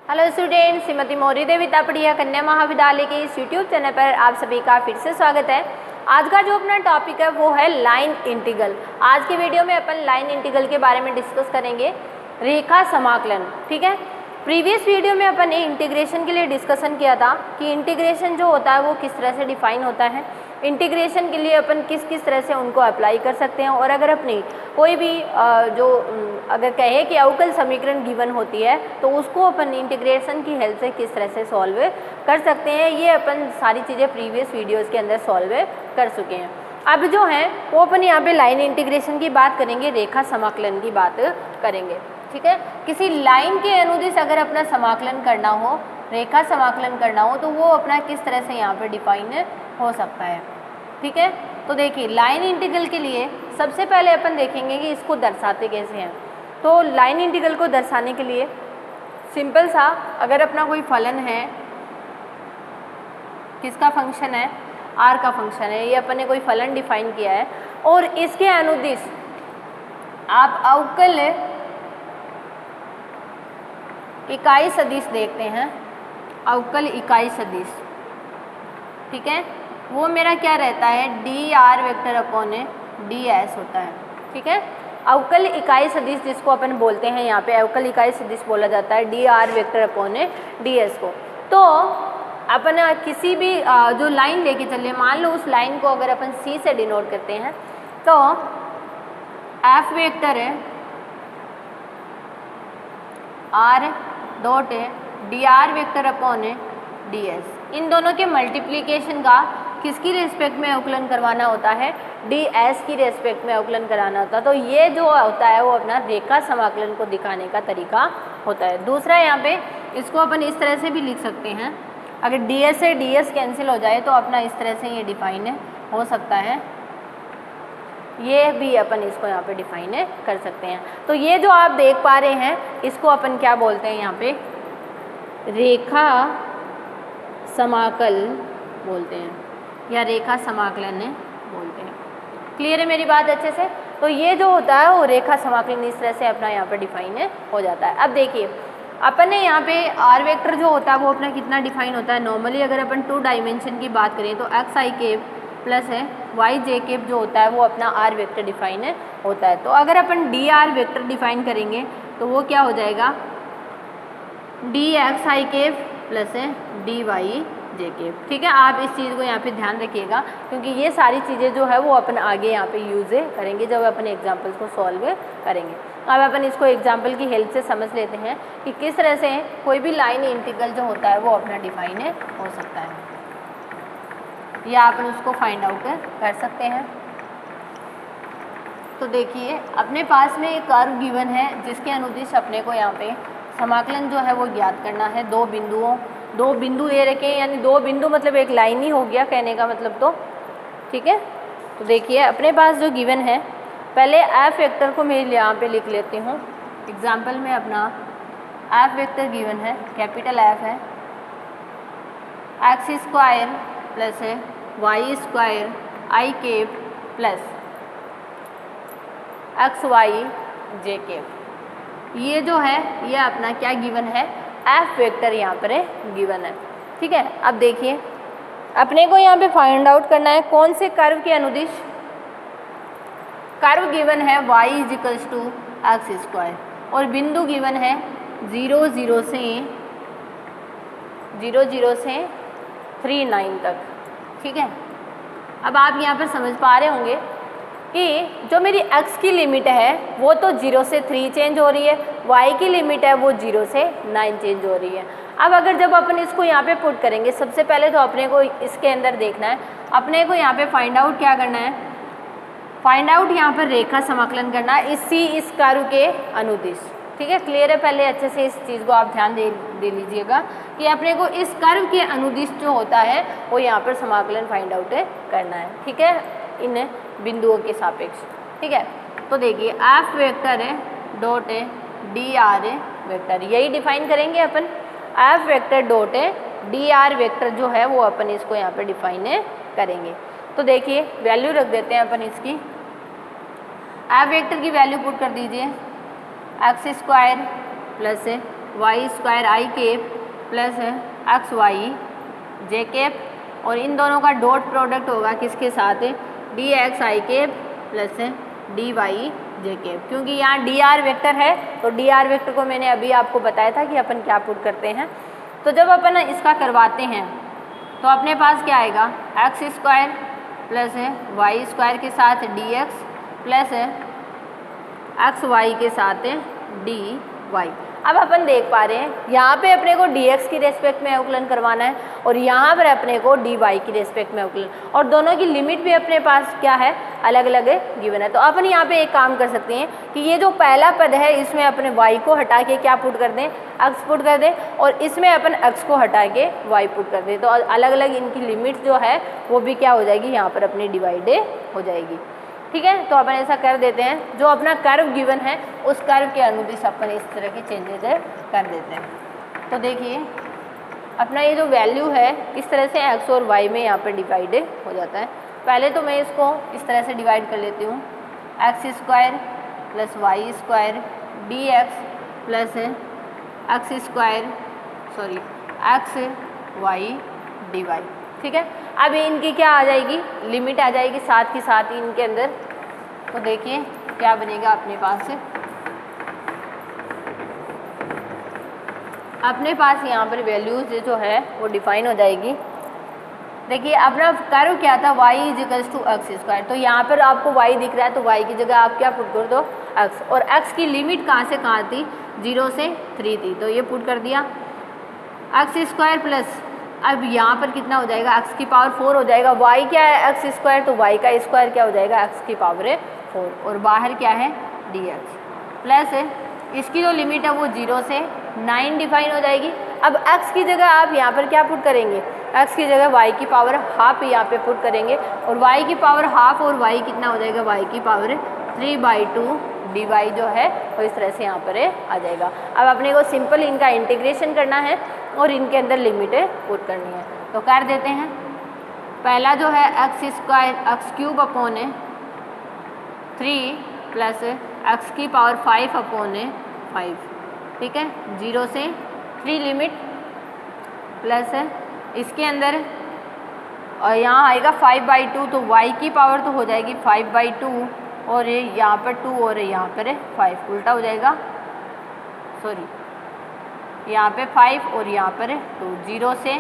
Hello student, Shrimati Maurya देवी तापड़िया कन्या महाविद्यालय के इस यूट्यूब चैनल पर आप सभी का फिर से स्वागत है। आज का जो अपना टॉपिक है वो है लाइन इंटीग्रल। आज के वीडियो में अपन लाइन इंटीग्रल के बारे में डिस्कस करेंगे, रेखा समाकलन। ठीक है, प्रीवियस वीडियो में अपन ने इंटीग्रेशन के लिए डिस्कशन किया था कि इंटीग्रेशन जो होता है वो किस तरह से डिफाइन होता है, इंटीग्रेशन के लिए अपन किस किस तरह से उनको अप्लाई कर सकते हैं, और अगर अपनी कोई भी अगर कहे कि अवकल समीकरण गिवन होती है तो उसको अपन इंटीग्रेशन की हेल्प से किस तरह से सॉल्व कर सकते हैं, ये अपन सारी चीज़ें प्रीवियस वीडियोज़ के अंदर सॉल्व कर चुके हैं। अब जो है वो अपन यहाँ पे लाइन इंटीग्रेशन की बात करेंगे, रेखा समाकलन की बात करेंगे। ठीक है, किसी लाइन के अनुदिश अगर अपना समाकलन करना हो, रेखा समाकलन करना हो, तो वो अपना किस तरह से यहाँ पे डिफाइन हो सकता है। ठीक है, तो देखिए लाइन इंटीग्रल के लिए सबसे पहले अपन देखेंगे कि इसको दर्शाते कैसे हैं। तो लाइन इंटीग्रल को दर्शाने के लिए सिंपल सा, अगर अपना कोई फलन है, किसका फंक्शन है, आर का फंक्शन है, ये अपन ने कोई फलन डिफाइन किया है और इसके अनुदिश आप अवकल इकाई सदिश देखते हैं, अवकल इकाई सदिश। ठीक है, वो मेरा क्या रहता है, D R vector upon D S होता है। ठीक है, अवकल इकाई सदिश जिसको अपन बोलते हैं, यहाँ पे अवकल इकाई सदिश बोला जाता है D R vector upon D S को। तो अपन किसी भी जो लाइन लेके चले, मान लो उस लाइन को अगर अपन सी से डिनोट करते हैं तो एफ वेक्टर है R dot D R vector upon D S, इन दोनों के मल्टीप्लिकेशन का किसकी रेस्पेक्ट में अवकलन करवाना होता है, डी एस की रेस्पेक्ट में अवकलन कराना होता है। तो ये जो होता है वो अपना रेखा समाकलन को दिखाने का तरीका होता है। दूसरा यहाँ पे इसको अपन इस तरह से भी लिख सकते हैं, अगर डी एस से डी एस कैंसिल हो जाए तो अपना इस तरह से ये डिफाइन हो सकता है, ये भी अपन इसको यहाँ पे डिफाइन कर सकते हैं। तो ये जो आप देख पा रहे हैं इसको अपन क्या बोलते हैं, यहाँ पे रेखा समाकल बोलते हैं या रेखा समाकलन बोलते हैं। क्लियर है मेरी बात अच्छे से? तो ये जो होता है वो रेखा समाकलन इस तरह से अपना यहाँ पे डिफाइन हो जाता है। अब देखिए अपन ने यहाँ पे आर वेक्टर जो होता है वो अपना कितना डिफाइन होता है, नॉर्मली अगर अपन 2 डायमेंशन की बात करें तो एक्स आई केप प्लस है वाई जे केप जो होता है वो अपना आर वेक्टर डिफाइन होता है। तो अगर अपन डी आर वेक्टर डिफाइन करेंगे तो वो क्या हो जाएगा, D X I cap plus है डी वाई जे केप। ठीक है, आप इस चीज़ को यहाँ पे ध्यान रखिएगा क्योंकि ये सारी चीज़ें जो है वो अपन आगे यहाँ पे यूज़ करेंगे जब अपन एग्जाम्पल्स को सॉल्व करेंगे। अब अपन इसको एग्जाम्पल की हेल्प से समझ लेते हैं कि किस तरह से कोई भी लाइन इंटीग्रल जो होता है वो अपना डिफाइन हो सकता है, या अपन उसको फाइंड आउट कर सकते हैं। तो देखिए अपने पास में एक कर्व गिवन है जिसके अनुदिश अपने को यहाँ पे समाकलन जो है वो ज्ञात करना है। दो बिंदु ये रखे, यानी 2 बिंदु मतलब एक लाइन ही हो गया कहने का मतलब। तो ठीक है, तो देखिए अपने पास जो गिवन है, पहले एफ वेक्टर को मैं यहाँ पे लिख लेती हूँ। एग्जाम्पल में अपना एफ वेक्टर गिवन है, कैपिटल एफ है, एक्स स्क्वायर प्लस है Y square I cap plus x Y J cap. ये जो है ये अपना क्या गिवन है, एफ वेक्टर यहाँ पर गिवन है। ठीक है, अब देखिए अपने को यहाँ पे फाइंड आउट करना है कौन से कर्व के अनुदिश, कर्व गिवन है y is equals to x square और बिंदु गिवन है 0 0 से 39 तक। ठीक है, अब आप यहाँ पर समझ पा रहे होंगे कि जो मेरी x की लिमिट है वो तो 0 से 3 चेंज हो रही है, y की लिमिट है वो 0 से 9 चेंज हो रही है। अब अगर जब अपन इसको यहाँ पे पुट करेंगे, सबसे पहले तो अपने को इसके अंदर देखना है, अपने को यहाँ पे फाइंड आउट क्या करना है, फाइंड आउट यहाँ पर रेखा समाकलन करना है इस कर्व के अनुदिश। ठीक है, क्लियर है? पहले अच्छे से इस चीज़ को आप ध्यान दे लीजिएगा कि अपने को इस कर्व के अनुदिश जो होता है वो यहाँ पर समाकलन फाइंड आउट करना है। ठीक है, इन बिंदुओं के सापेक्ष। ठीक है, तो देखिए एफ वेक्टर है डॉट है डी आर वेक्टर, यही डिफाइन करेंगे अपन। एफ वेक्टर डॉट है डी आर वेक्टर जो है वो अपन इसको यहाँ पर डिफाइन करेंगे। तो देखिए वैल्यू रख देते हैं अपन इसकी, एफ वेक्टर की वैल्यू पुट कर दीजिए X square plus Y square I cap plus x Y J cap, और इन दोनों का डॉट प्रोडक्ट होगा किसके साथ, D X I cap plus D Y J cap. क्योंकि यहाँ डी आर वेक्टर है तो डी आर वेक्टर को मैंने अभी आपको बताया था कि अपन क्या पुट करते हैं। तो जब अपन इसका करवाते हैं तो अपने पास क्या आएगा, x square plus Y square के साथ D x plus x y के साथ डी वाई। अब अपन देख पा रहे हैं यहाँ पे अपने को dx की रेस्पेक्ट में अवकलन करवाना है और यहाँ पर अपने को dy की रेस्पेक्ट में अवकलन, और दोनों की लिमिट भी अपने पास क्या है, अलग अलग गिवन है। तो अपन यहाँ पे एक काम कर सकते हैं कि ये जो पहला पद है इसमें अपने y को हटा के क्या पुट कर दें, x पुट कर दें, और इसमें अपन x को हटा के y पुट कर दें। तो अलग अलग इनकी लिमिट जो है वो भी क्या हो जाएगी, यहाँ पर अपनी डिवाइड हो जाएगी। ठीक है, तो अपन ऐसा कर देते हैं, जो अपना कर्व गिवन है उस कर्व के अनुदिश अपन इस तरह के चेंजेज कर देते हैं। तो देखिए अपना ये जो वैल्यू है इस तरह से x और y में यहाँ पर डिवाइड हो जाता है। पहले तो मैं इसको इस तरह से डिवाइड कर लेती हूँ, x square plus Y square D x plus x square sorry x y D y. ठीक है, अब इनकी क्या आ जाएगी, लिमिट आ जाएगी साथ ही साथ ही इनके अंदर। तो देखिए क्या बनेगा अपने पास यहाँ पर वैल्यूज जो है वो डिफाइन हो जाएगी। देखिए अपना कर्व क्या था, y equals to x square, तो यहाँ पर आपको y दिख रहा है तो y की जगह आप क्या पुट कर दो, x, और x की लिमिट कहाँ से कहाँ थी, 0 से 3 थी, तो ये पुट कर दिया एक्स स्क्वायर प्लस, अब यहाँ पर कितना हो जाएगा, x की पावर 4 हो जाएगा, y क्या है एक्स स्क्वायर, तो y का स्क्वायर क्या हो जाएगा, x की पावर 4, और बाहर क्या है dx प्लस इसकी जो लिमिट है वो 0 से 9 डिफाइन हो जाएगी। अब x की जगह आप यहाँ पर क्या पुट करेंगे, x की जगह y की पावर हाफ यहाँ पे पुट करेंगे, और y की पावर हाफ और y कितना हो जाएगा, y की पावर 3/2 dy जो है वो इस तरह से यहाँ पर आ जाएगा। अब अपने को सिंपल इनका इंटीग्रेशन करना है और इनके अंदर लिमिट पुट करनी है, तो कर देते हैं। पहला जो है X square x cube upon 3 plus x की पावर 5 अपॉन 5, ठीक है, 0 से 3 लिमिट प्लस इसके अंदर, और यहाँ आएगा 5/2, तो y की पावर तो हो जाएगी 5/2, और यहाँ पर 2 और यहाँ पर 5 उल्टा हो जाएगा, सॉरी यहाँ पे 5 और यहाँ पर 2, 0 से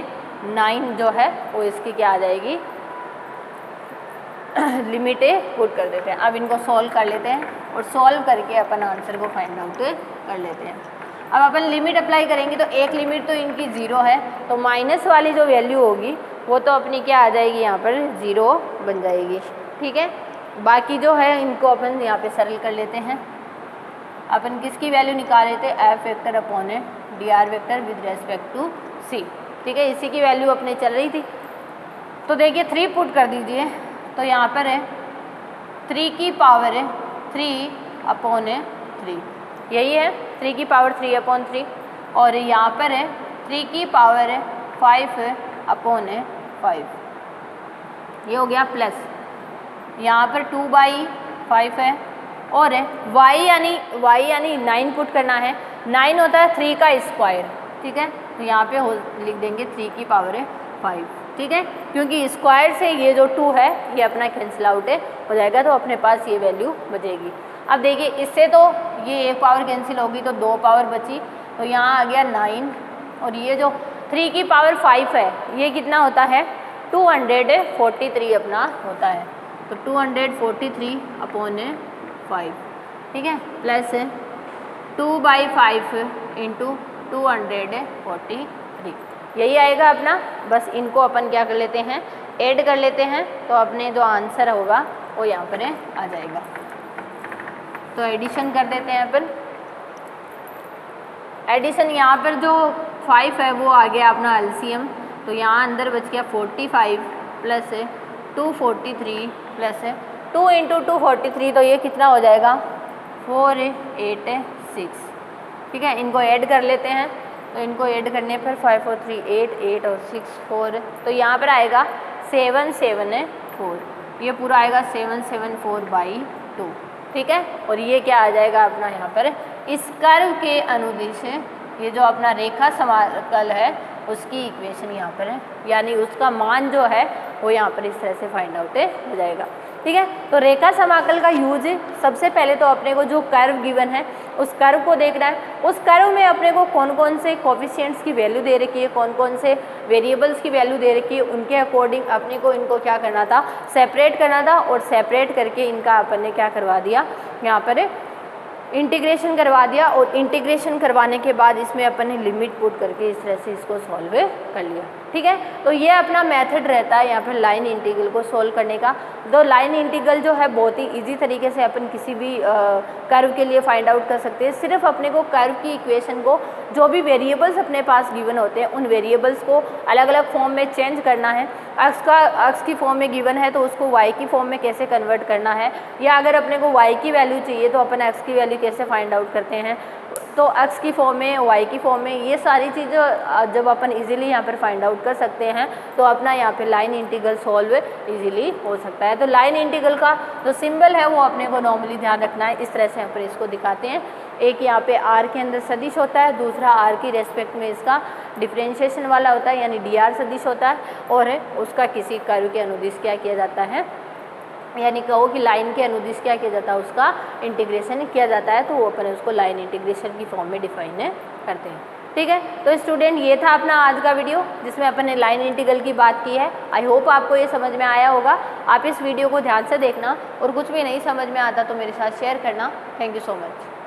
9 जो है वो इसकी क्या आ जाएगी, लिमिटें पुट कर देते हैं। अब इनको सॉल्व कर लेते हैं और सॉल्व करके अपन आंसर को फाइंड आउट कर लेते हैं। अब अपन लिमिट अप्लाई करेंगे तो एक लिमिट तो इनकी 0 है, तो माइनस वाली जो वैल्यू होगी वो तो अपनी क्या आ जाएगी, यहाँ पर 0 बन जाएगी। ठीक है, बाकी जो है इनको अपन यहाँ पे सरल कर लेते हैं। अपन किसकी वैल्यू निकाल लेते हैं, F vector upon D R vector with respect to C. ठीक है, इसी की वैल्यू अपने चल रही थी, तो देखिए 3 पुट कर दीजिए, तो यहाँ पर है 3 की पावर 3 अपॉन 3, यही है 3 की पावर 3 अपॉन 3, और यहाँ पर है 3 की पावर 5 अपॉन 5, ये हो गया प्लस, यहाँ पर 2/5 है, और y यानी 9 पुट करना है, 9 होता है 3 का स्क्वायर। ठीक है, तो यहाँ पे लिख देंगे 3 की पावर 5। ठीक है, क्योंकि स्क्वायर से ये जो 2 है ये अपना कैंसिल आउट हो जाएगा, तो अपने पास ये वैल्यू बचेगी। अब देखिए इससे तो ये एक पावर कैंसिल होगी तो 2 पावर बची, तो यहाँ आ गया 9, और ये जो 3 की पावर 5 है ये कितना होता है, 243 अपना होता है, तो 243 अपॉन 5, ठीक है, प्लस 2/5 इंटू 243, यही आएगा अपना। बस इनको अपन क्या कर लेते हैं, ऐड कर लेते हैं, तो अपने जो आंसर होगा वो यहाँ पर आ जाएगा। तो एडिशन कर देते हैं अपन। एडिशन यहाँ पर जो 5 है वो आ गया अपना एलसीएम, तो यहाँ अंदर बच गया 45 प्लस 243 प्लस 2 इंटू 243, तो ये कितना हो जाएगा 486। ठीक है, इनको ऐड कर लेते हैं, तो इनको ऐड करने पर 5 और 3 8, 8 और 6 4, तो यहाँ पर आएगा 774, ये पूरा आएगा 774/2। ठीक है, और ये क्या आ जाएगा अपना यहाँ पर इस कर्व के अनुदिश ये जो अपना रेखा समाकल है उसकी इक्वेशन यहाँ पर है, यानी उसका मान जो है वो यहाँ पर इस तरह से फाइंड आउट हो जाएगा। ठीक है, तो रेखा समाकल का यूज सबसे पहले तो अपने को जो कर्व गिवन है उस कर्व को देखना है। उस कर्व में अपने को कौन कौन से कोफिशिएंट्स की वैल्यू दे रखी है, कौन कौन से वेरिएबल्स की वैल्यू दे रखी है, उनके अकॉर्डिंग अपने को इनको क्या करना था, सेपरेट करना था। और सेपरेट करके इनका अपन ने क्या करवा दिया, यहाँ पर इंटीग्रेशन करवा दिया। और इंटीग्रेशन करवाने के बाद इसमें अपन ने लिमिट पुट करके इस तरह से इसको सॉल्व कर लिया। ठीक है, तो ये अपना मेथड रहता है यहाँ पर लाइन इंटीग्रल को सॉल्व करने का। तो लाइन इंटीग्रल जो है बहुत ही इजी तरीके से अपन किसी भी कर्व के लिए फाइंड आउट कर सकते हैं। सिर्फ अपने को कर्व की इक्वेशन को, जो भी वेरिएबल्स अपने पास गिवन होते हैं उन वेरिएबल्स को अलग अलग फॉर्म में चेंज करना है। अक्स की फॉर्म में गिवन है तो उसको वाई की फॉर्म में कैसे कन्वर्ट करना है, या अगर अपने को वाई की वैल्यू चाहिए तो अपन एक्स की वैल्यू कैसे फाइंड आउट करते हैं, तो एक्स की फॉर्म में, वाई की फॉर्म में, ये सारी चीज़ें जब अपन इजीली यहाँ पर फाइंड आउट कर सकते हैं तो अपना यहाँ पे लाइन इंटीग्रल सॉल्व इजीली हो सकता है। तो लाइन इंटीग्रल का जो सिंबल है वो अपने को नॉर्मली ध्यान रखना है। इस तरह से यहाँ पर इसको दिखाते हैं। एक यहाँ पे आर के अंदर सदिश होता है, दूसरा आर की रेस्पेक्ट में इसका डिफ्रेंशिएशन वाला होता है, यानी डी आर सदिश होता है, और उसका किसी कर्व के अनुदिश क्या किया जाता है, यानी कहो कि लाइन के अनुदिश क्या किया जाता है, उसका इंटीग्रेशन किया जाता है। तो वो अपन उसको लाइन इंटीग्रेशन की फॉर्म में डिफाइन करते हैं। ठीक है, तो स्टूडेंट ये था अपना आज का वीडियो जिसमें अपन ने लाइन इंटीग्रल की बात की है। आई होप आपको ये समझ में आया होगा। आप इस वीडियो को ध्यान से देखना और कुछ भी नहीं समझ में आता तो मेरे साथ शेयर करना। Thank you so much.